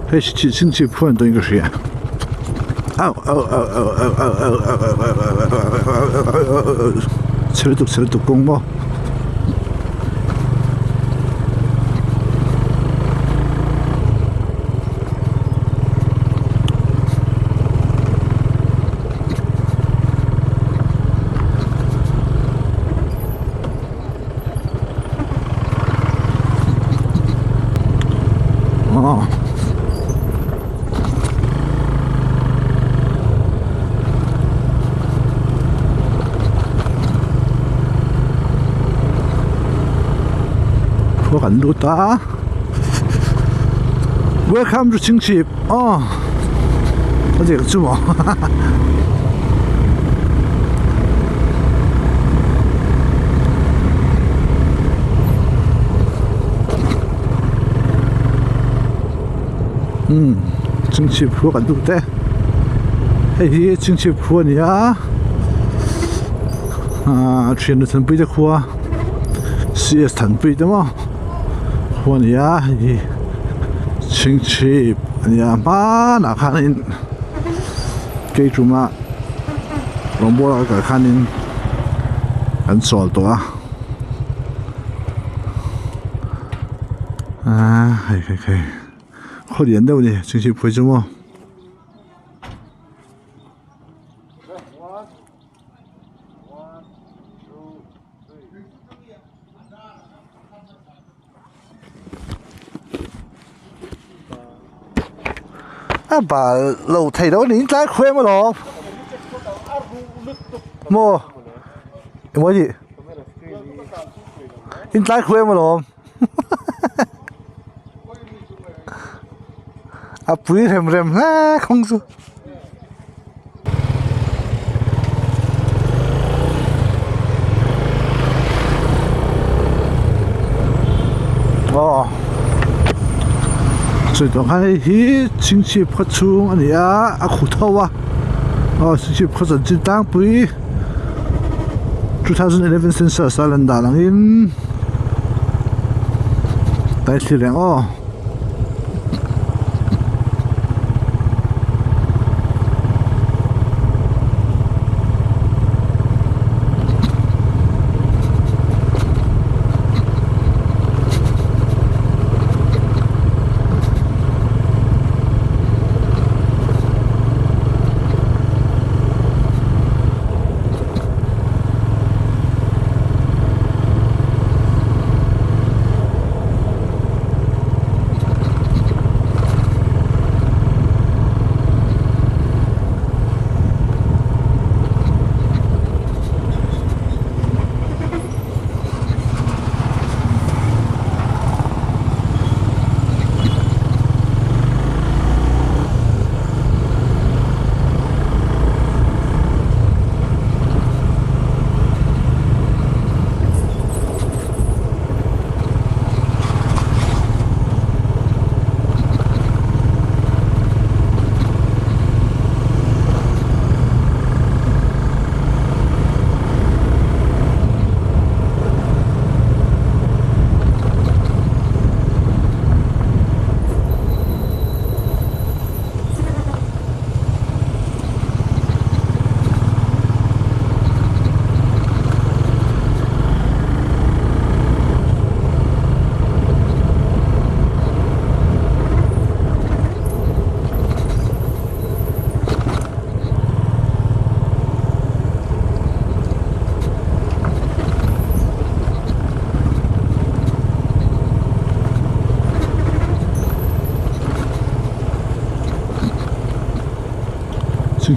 嘿，星期普很多一个是。체르뚝 공모 안 좋다. Welcome to 칭칩. 어제 그치 뭐. 칭칩 후가 안 좋대. 헤이 칭칩 후원이야. chuyển được thần bây giờ khua CS thần bây đó mà khua này thì chính trị nhà ba là khăn in cái chủ mà lòng bố là cái khăn in ăn sỏi to hay khó điện đâu nhỉ chính trị phải chứ mà bà lâu thầy đó nín trái khuê mà lo mua mua gì nín trái khuê mà lo bụi rem rem không su最多还是经济不出安尼苦头经济不是真当不2011 census 사는 다랑인 다이시랭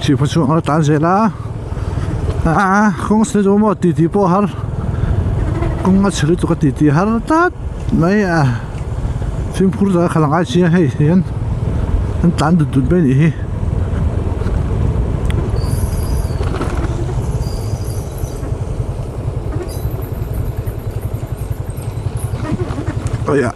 chính phủ xuống ở tán là không sẽ giống một tí bộ har cũng ngắt xử tụi tí har tát mấy phim phun ra khả năng ai chia hay hiện anh tán được bên này aya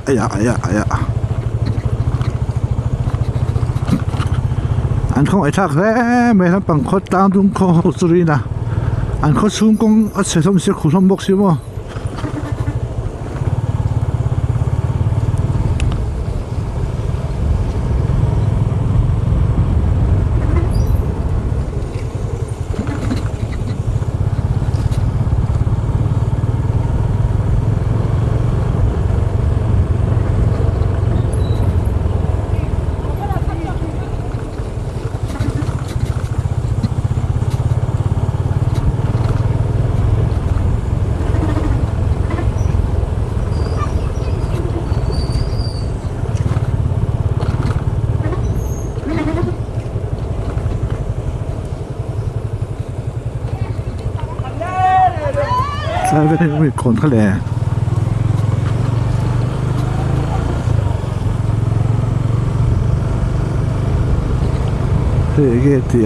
anh không phải thắc thế mấy thằng bằng khót tang đúng khót suri na anh khót xuống công ở sẽ không sẽ khổ lắm bốc xíu mà cái này còn khá lẻ thế cái thì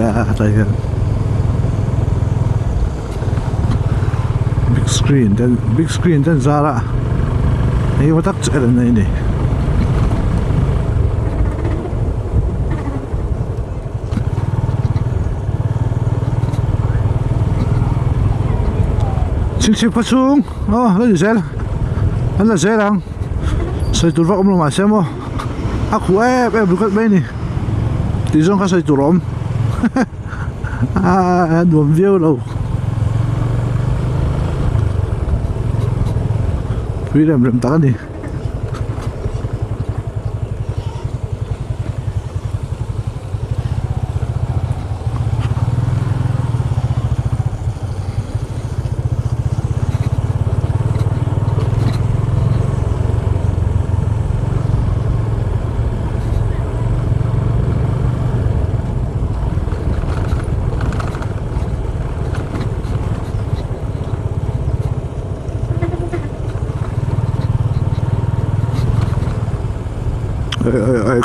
đây big screen dan ra ra ấy mà tắt chạy lên này này chip phát xuống lấy gì xe anh là xe đang xây tủ vọng mà xem không aku em bukan main nih di zona xây tủ rom đuổi view đâu vì làm tao đi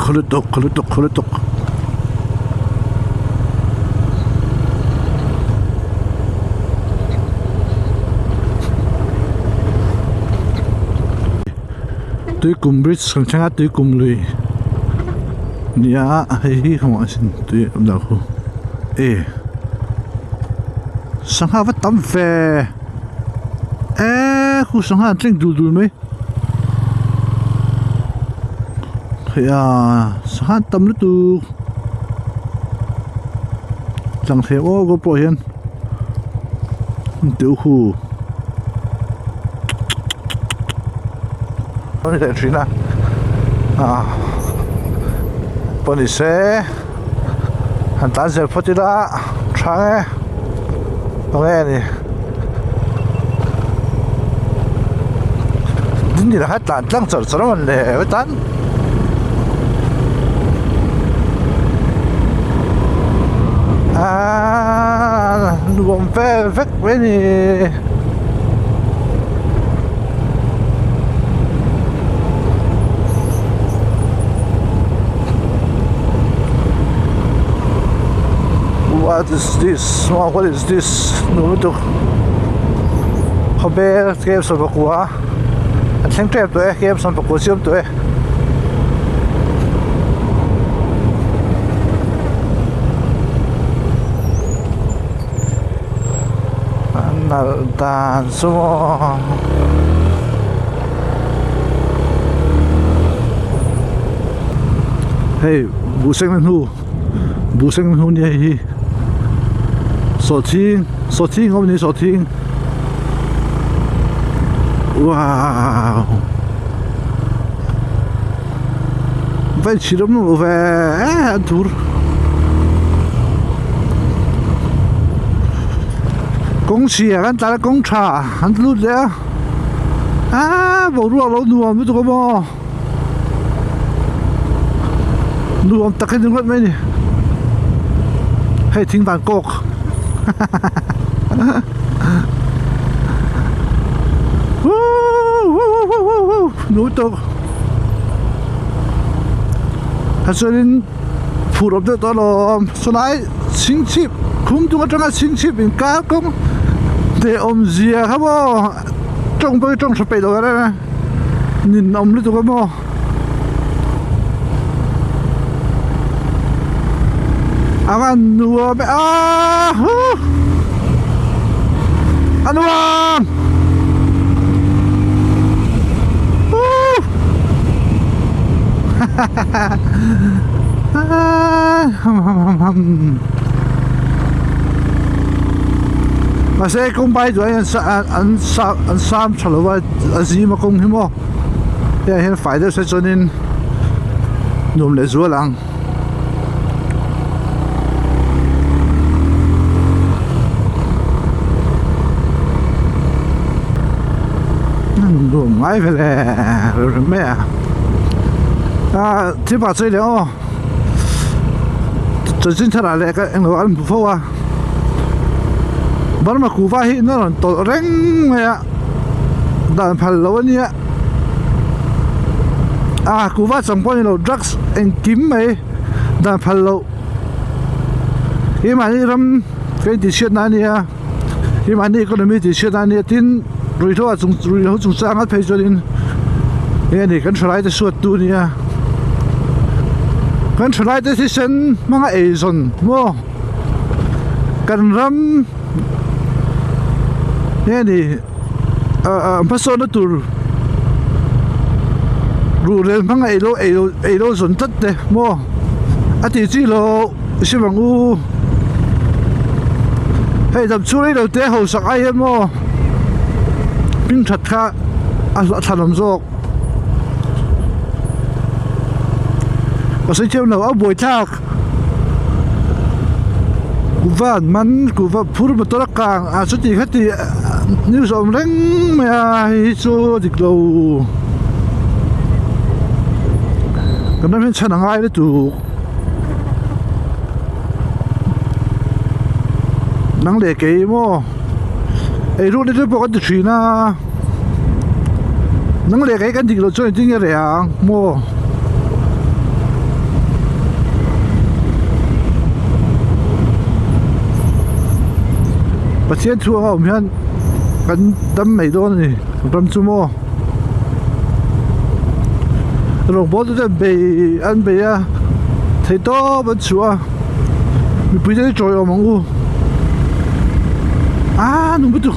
걸을 떡 tôi cùng bridge không chẳng tôi cùng lùi nia hay không ai xin tôi ông nào không sang ha vắt tắm về khu sang ha tranh đủ mấy sang ha tắm nữa tu chẳng thể ô có pro hiền tiểu khu con này chuyện nào con này xe hắn tán sẽ phát triển ra sáng ấy con nghe này đến giờ hết tán lăng sợ sợ mình để với tán gồm phê vết với này what is this? What is this? No, to Hobe game some bakua. I think trap to game some bakua to dan so hey, buseng hu ni hi so thiên hôm nay so thiên wow vậy chỉ đúng về tour công xia anh ta là công trà anh lúc đấy bộ ruộng lâu nuông mới tụi con bò nuông tắc cái nước mấy này hay thính bàn cột núi to hắn cho nên phù hợp được đó là số này sinh chip không chúng ta sinh chip bên cá cũng để ôm dìa hả bố trong bơi trong sập bể đó nè nhìn ôm lên tụi con bò anh nuông mẹ anh nuông mà sẽ công bay rồi anh sam trả lờiว่าgì mà công hiếm không thế hiện phải đó sẽ cho nên nôm lại rùa lăng nôm ngay về rồi mẹ thế bảo chơi nữa tôi xin thật là cái anh nói anh phụ à bắt mà cú vai nó là tổ reng mày ạ đàn phật lâu nhé cú va chẳng bao nhiêu drugs anh kiếm mấy đàn phật lâu cái mà đi làm cái gì chuyện này à cái mà đi economy gì chuyện này tin rủi ro chúng sang hết phải cho nên cái này cần phải suốt tu nha cần phải decision mang Asian mo cần ram cái này person nó tu rồi mang elo dần tất đấy mo thì chỉ lo xem bằng u hay tập chú lấy đầu tiên hậu sắc ai em mo pin thật khá thật làm rộng có sẽ chơi nào ở buổi thác cú van man cú va phur một toa càng số tiền hết thì như sớm đánh mà số dịch lâu cái đó mình chân hàng đấy tụ năng để cái mo ấy lúc đấy tôi bảo cái chuyện na năng để cái dịch lâu cho nên cái này moประเทศทั่วเขาเพื่อนกันดำไม่โดนนี่ดำชั่วโมงหลวงพ่อจะไปอันไปอะไทยโตบัดชัวมีผู้ใหญ่จอยออกมาอูนุ่มปุ๊บ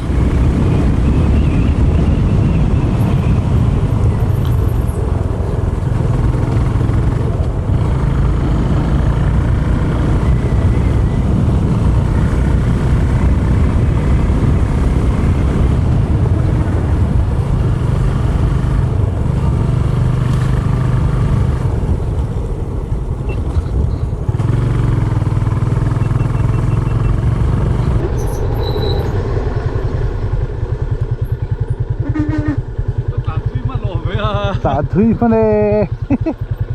ตาถุยมาเลย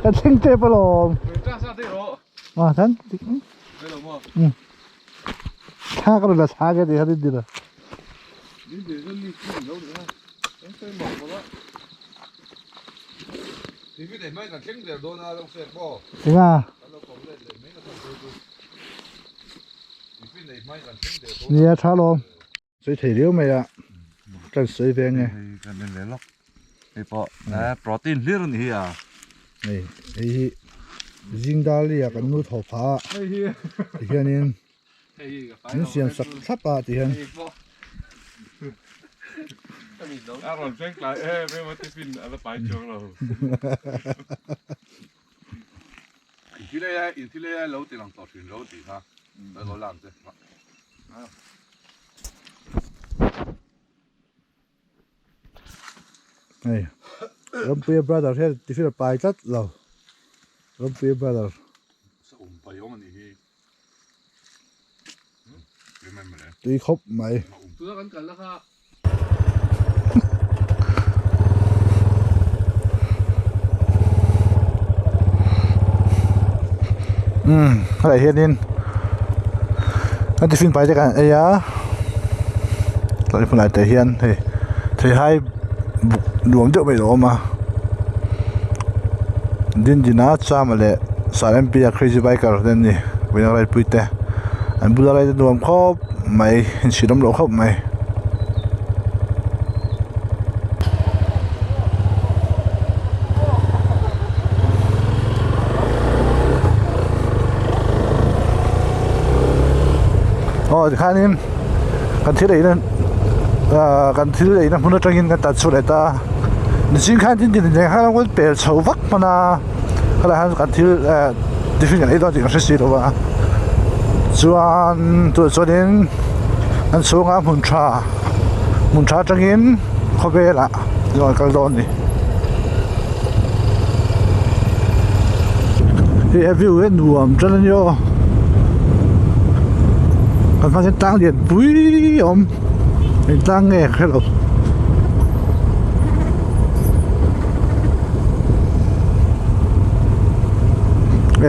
กันเช่งเจ็บปลอมท่านช้าก็เลยช้าแค่เดียวนิดเดียวจริงอ่ะเนี่ยช้าลงใส่ถ่ายเดียวไหมอ่ะกันใส่แพงไงกันเป็นเลยหรอกไอ้ปอนะโปรตีนเลือดนี่อ่ะนี่ไอ้ยิงดาลีอ่ะกันนู้ถอผ้าไอ้เหี้ยนี่นี่เสียงสักสับอ่ะที่เห็นร่อนเส้นกลายไม่ว่าจะเป็นอะไรไปจงเราอีกที่เลยเราตีหลังต่อถึงเราตีฮะแล้วเราหลังเสร็จไอ้รัมเปียบราดาร์เฮ้ยที่ฟิลไปจัดเรารัมเปียบราดาร์ไปยอมันนี่ตีครบไหมตัวกันแล้วครับอะไรเฮ็ดนี่อันที่ฟิลไปจัดกันไอ้ยาตอนนี้ผมหลายแต่เฮียนเฮ้ยให้รวมเยอะไปหรอมาดินจีน่าจ้ามาเลยสารเปียครีซิไบค์กันนี่เป็นอะไรพูดแต่อันบุญอะไรจะรวมครบไหมเห็นสีน้ำหลอกครบไหมอ๋อข้านี่กันที่ไหนนั่นกันที่ไหนนั่นพุ่งจังยินกันตัดสุดเลยตาในสิ่งข้าที่จริงๆข้าเราเปลี่ยนชาววักมานะข้าเรากันที่ที่ฟินกันไอ้ตอนจริงก็ใช่สิหรอวะส่วนตัวนี้อันสูงอ่ะมุนชาจังยินเขาเปล่าย้อนกันโดนนี่ที่วิวเห็นรวมจังเลยโย่กันมาเส้นทางเดียนปุ้ยเป็นตั้งแง่แค่หรอ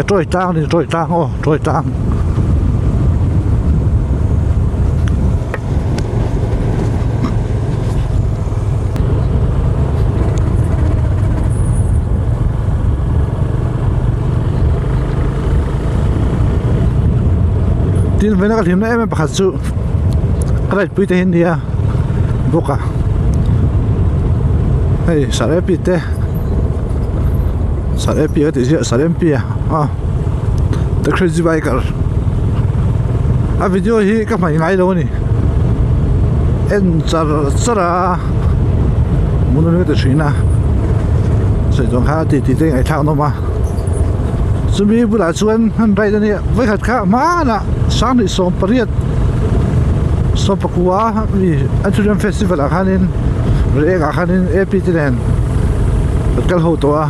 trôi trang thì trôi trang trôi trang tin với nó cái thím này em bắt sự cái này bây giờ đi à bốc à hey sao em bị thế sao em bị cái gì sao em bị à the crazy biker à video hi các mày ngay đâu nè em chả muốn nói cái chuyện à sử dụng ha thì ngày thao nó mà chuẩn bị bữa nay xuân hắn đây này với hạt cá má nè sáng thì sớm bariết sớm bạc quá vì anh chụp festival ở Hà Nội rồi ở Hà Nội epic tên cái hậu toa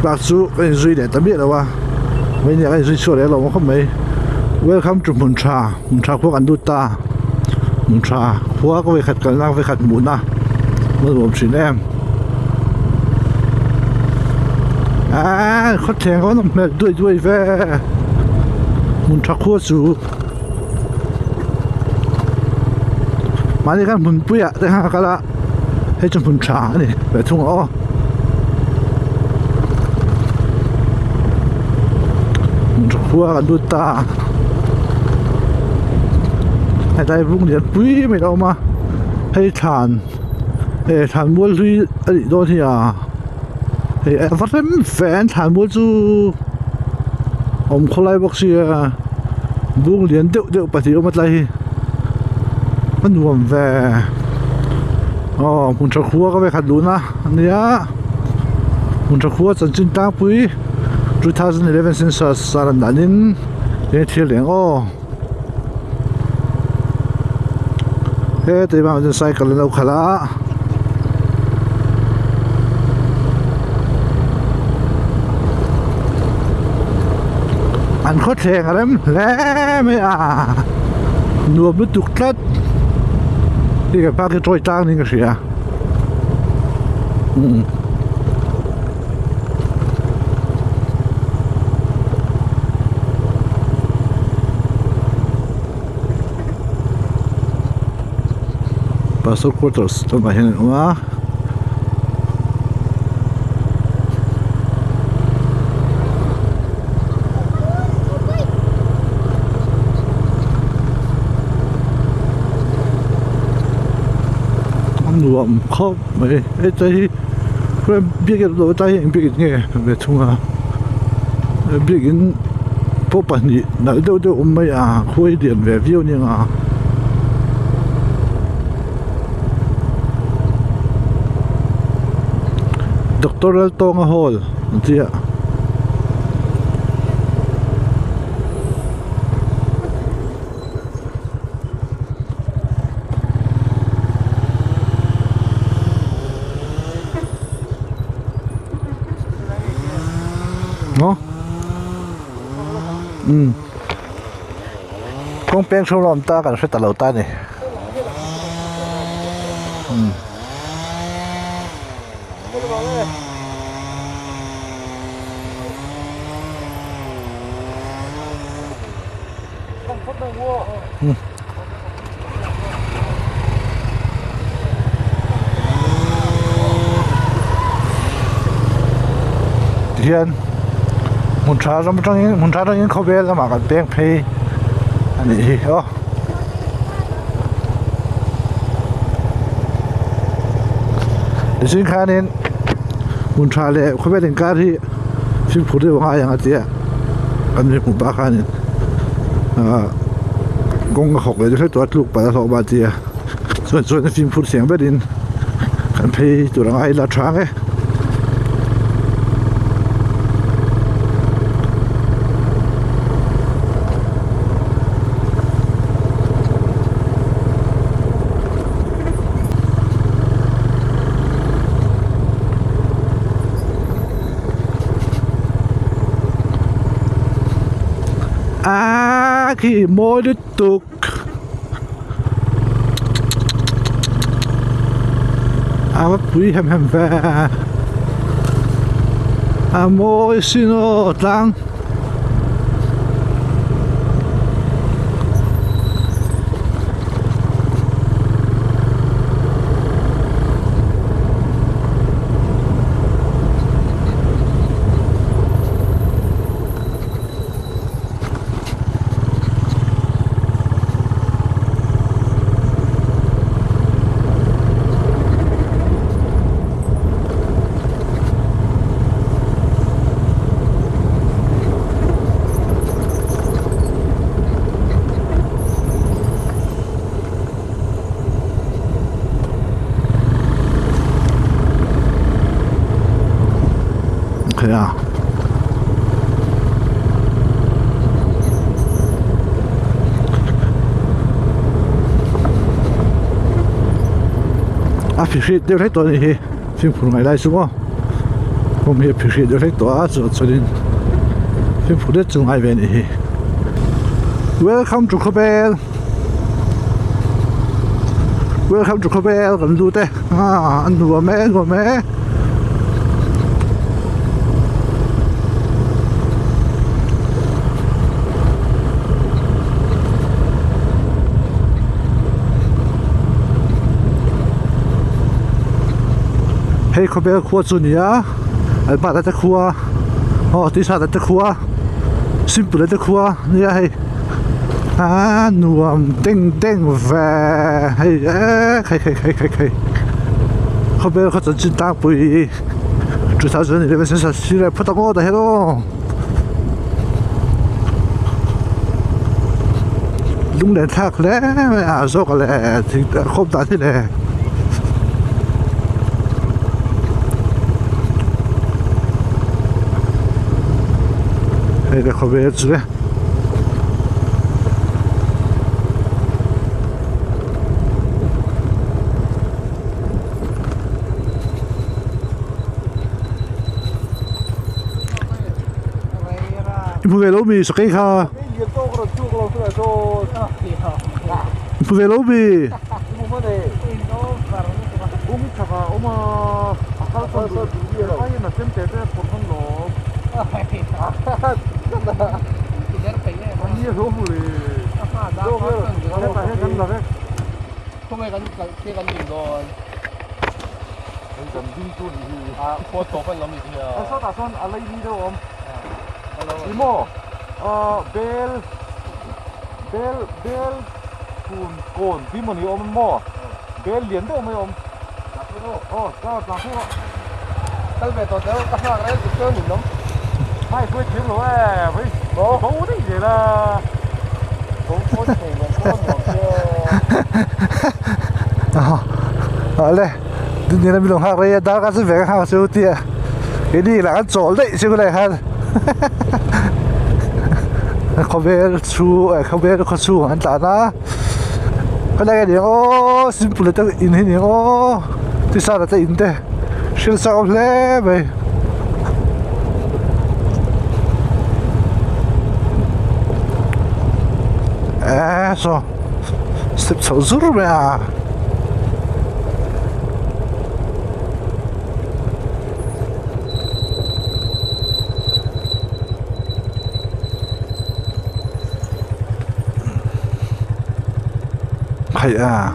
bác chú cái duy để tạm biệt rồi mấy nhà cái duy số đấy là không mấy welcome to Muncha quốc anh ta Muncha quốc có về khát cần lang về khát muốn à mới một chuyện em khó thèm có nằm mẹ đuôi về Muncha quốc chú mà đi cái mun bụi à thế ha cái là hay trong Muncha này về thùng ó Muncha quốc anh ta hay tại vùng điện bụi mấy đâu mà hay than mua lưới ở đó thì à hay phát em fan than mua chú ông khó lại bác sĩ vùng điện đều bắt đầu mất lạiมันรวมvềมุนชักขัวก็ไปขัดลุ้นนะเนี่ยมุนชักขัวจันจินตั้งปุย2011 census สารนันินเนี่ยเที่ยวเหลียงแต่ว่ามันจะใส่กันแล้วขละอันเขาแทงอะไรมั้งแล้วไม่นัวไม่ตุกตัดที่กับภาคที่ตรอยตั้งนี่ก็เสียPasok quarters to bahin waรวมครบไม่ใจเพื่อเบี้ยกันตัวใจเบี้ยกันไงเบี้ยทุ่งเบี้ยกันพวกปัญญาไหนเดี๋ยวไม่คุยเดียนแบบเดียวนี่Doctoral Tonga Hall ที่ nó con pen số lòng ta cần phải tạt lầu ta này hiện muốn trả ra những khâu bé là mà cái beng pay anh ấy để xin khai nên muốn trả lại khâu bé đến cái thì phim phụ đề bằng haiอย่างthế anh ấy cũng ba khai nên công học để choตัวลูกไปแล้วบาดเจ็บส่วนฟิล์มพูดเสียงแบบนี้กันเพย์ตัวไอ้ละช้างไงขี้โม้ด้วยตุกว่าปุยแฮมแวโม้สิโนตัง phiền khít đều thấy tôi này phim phụ ngày lại xuống hôm nay phiền khít đều thấy tôi cho nên phim phụ đất trong ai về này welcome to Kobe welcome to Kobe gần đủ thế anh đùa mẹ hey Kobe khua chu nia al ba ta khua ti sa ta khua simple ta khua nia hey nuam deng ve hey khai Kobe kho chin ta pui 2011年sa sira photo da hero lung le thak le zo ka le thi khop ta thi le hey देखो बेच रे Ibu về lobby sao cái kha Ibu về lobby 아니야 너무래. không ai gắn cái gắn đỉnh rồi. Gắn đỉnh tôi thì có tổ phân lắm thì sao ta son ở đây đi đâu ông? Imo, bel cồn tí mà nhiều ông mò, bel liền đâu mấy ông? Sao làm thế? Cái về tổ đấy các bạn đấy chơi mình lắm. Hai quên tiếng rồi với bố đấy vậy là có thể là đây tự nhiên là mình đồng hàng đây đã có sự việc hàng siêu tiền cái đi là ăn trộn đấy siêu này ha không biết có su anh ta na cái này thì ô simple là in hình ô thì sao là in thế siêu sao lẽ vậy so step so zuru ya hay à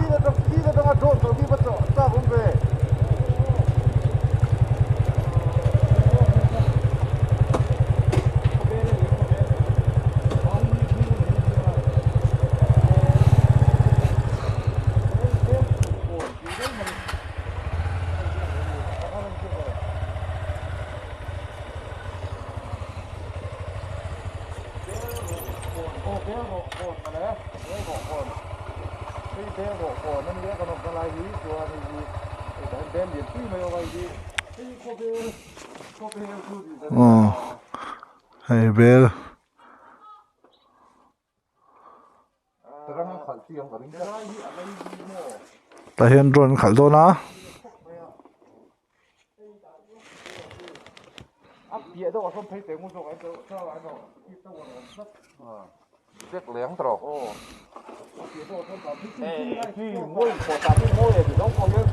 hay bel ta hiện rồi khởi đồ na biết lén rồi khi môi của ta cái môi này thì nó còn như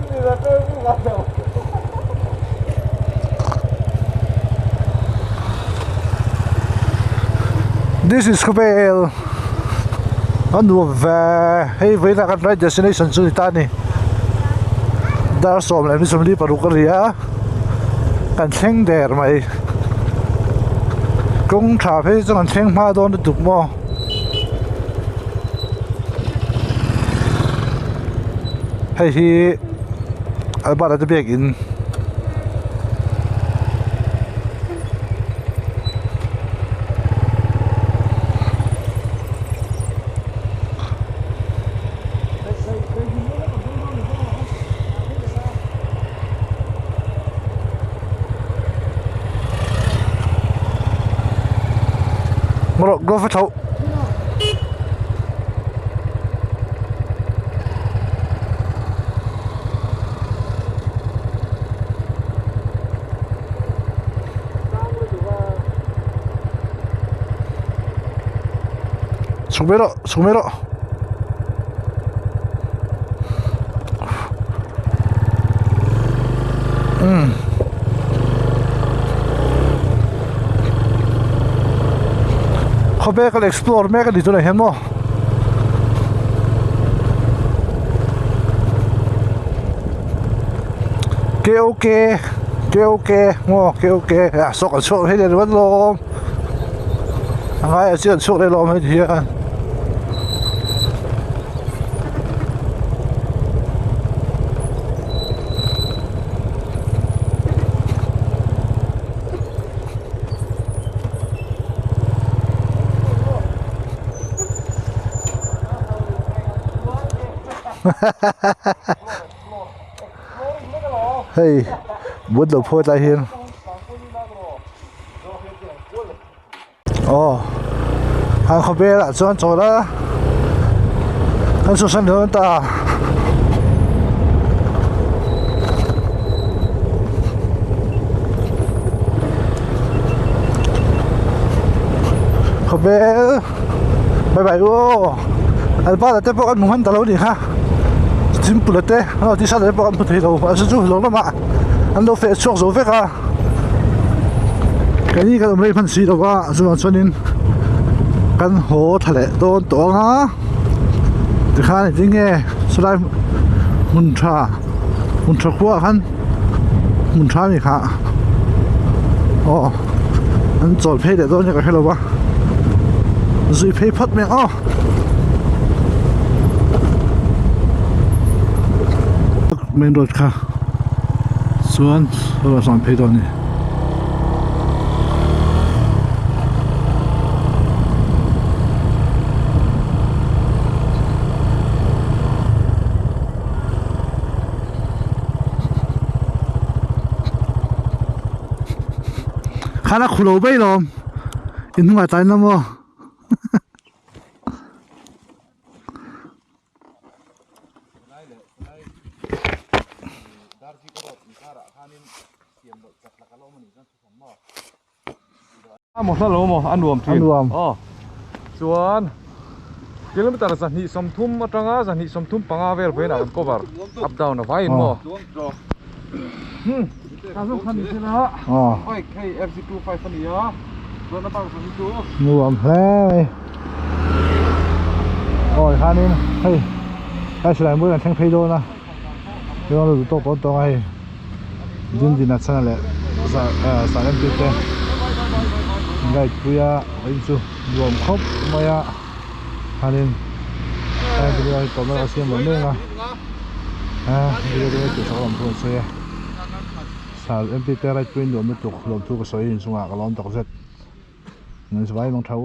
khi là tôi cũng gặp đâu this is Kabel anu ve hey với là cái destination du lịch ta này đã xóm lại mình xóm đi vào cái gì áกันเช่งเดร์ไหมกงชาเพื่อจะกันเช่งมาโดนตุกมอให้ที่อัลบาร์จะเบียกินNgồi go phải thấu xuống bê đó xuống bê đóเขาเบกัน explore แม่กันดีตัวไหนเห็นมั้งโอเคงอโอเคอ่ะสกันช่วงให้เดี๋ยววันลมอะไรเชื่อช่วงได้ลมให้ทีกันเฮ้ยบุญหลวงพ่อใจเห็นอ๋อทางเขาเบล่ะส่วนโจละทางสุสันเดินตาเขาเบบายโอ้อันบ้านแต่พวกอันมุ่งมันตลอดดิฮะทิมปุระเต้เราที่ชาติพวกอันพุทธิเราอาจจะจู่ลงแล้วมาอันเราเฟซช่วงโซเฟกะแค่นี้ก็ไม่พันสีหรอกว่าส่วนนี้กันโหทะเลโดนตัวฮะแต่ข้านี่จริงไงสไลด์มุนทราขั้วขันมุนทรามีค่ะอ๋ออันจอดเพย์เดี๋ยวโดนยังไงให้เราวะซุยเพย์พัดเมียอ๋อเมนรถค่ะส่วนเราสั่งเพย์ตอนนี้ข้านักขุโลไปลมอินทุ่งอาใจน้ำวะหมดแล้วหมดอันรวมทีอ๋อส่วนกิโลเมตรสันนิสมทุ่มตรังสันนิสมทุ่มปังอาเวลเป็นอะไรก็บาร์อัพดาวน์นะไว้หมดการส่งคันนี้ใช่ไหมฮะอ๋อไอ้ FC25 คันนี้อ่ะรถน้ำปังคันนี้ดูรวมแล้วโอ้ยคันนี้เฮ้ยใครสลายมือกันแทงเพย์โดนะเดี๋ยวเราดูโต๊ะปนตัวไอ้ดินนัดสั่นแหละสารพิษเต้ได้ปุยะไอ้จู่รวมครบมายะคันนี้ไอ้ตัวนี้ตัวมันเสียงเหมือนเดิมนะเดี๋ยวเราจะสอนพูดเสียสารMPแต่ไรเป็นรวมไม่ตกรวมทุกสอยสุงหากล้อมตกเสร็จเงินสบายลงเท้า